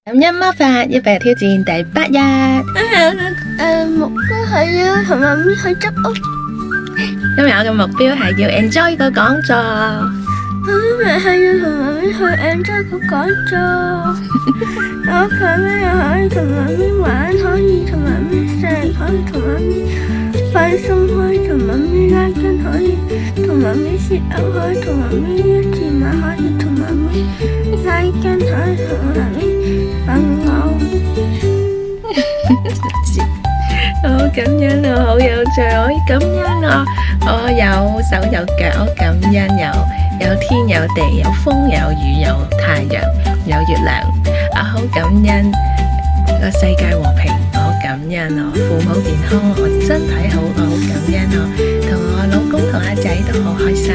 感恩魔法100挑戰第8日。目標係要同媽咪去執屋。今日我嘅目標係要 enjoy 個講座。今日係要同媽咪去 enjoy 個講座。我佢咩又可以同媽咪玩，可以同媽咪食，可以同媽咪放鬆，可以同媽咪拉筋，可以同媽咪舌頭，可以同媽咪一字馬，可以同媽咪拉筋，可以同媽咪瞓覺。好感恩啊，好有趣，好感恩我有手有腳，好感恩有天有地，有風有雨，有太陽，有月亮，好感恩個世界和平，好感恩我父母健康，我身體好，我好感恩我同我老公同阿仔都好開心。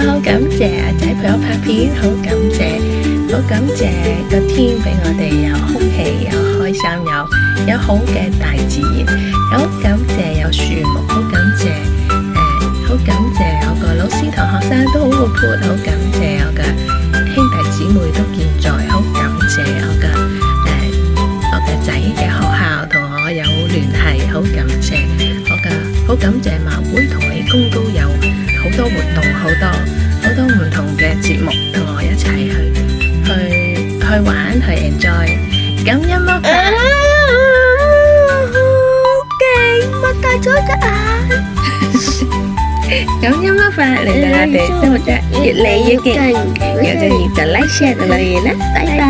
好感謝阿仔陪我拍片，好感謝個天俾我哋有空氣，有開心，有好嘅大自然，好感謝有樹木，好感謝我個老師同學生都好活潑，好感謝我嘅兄弟姊妹都健在，好感謝我嘅仔嘅學校同我有聯繫，好感謝馬會同理工都有好多活動，好多唔同嘅節目同我一齊去玩，去 enjoy。感恩魔法，好勁，擘大咗隻眼。感恩魔法令到我哋生活得越嚟越勁，有咗就 like share 留言啦，拜拜。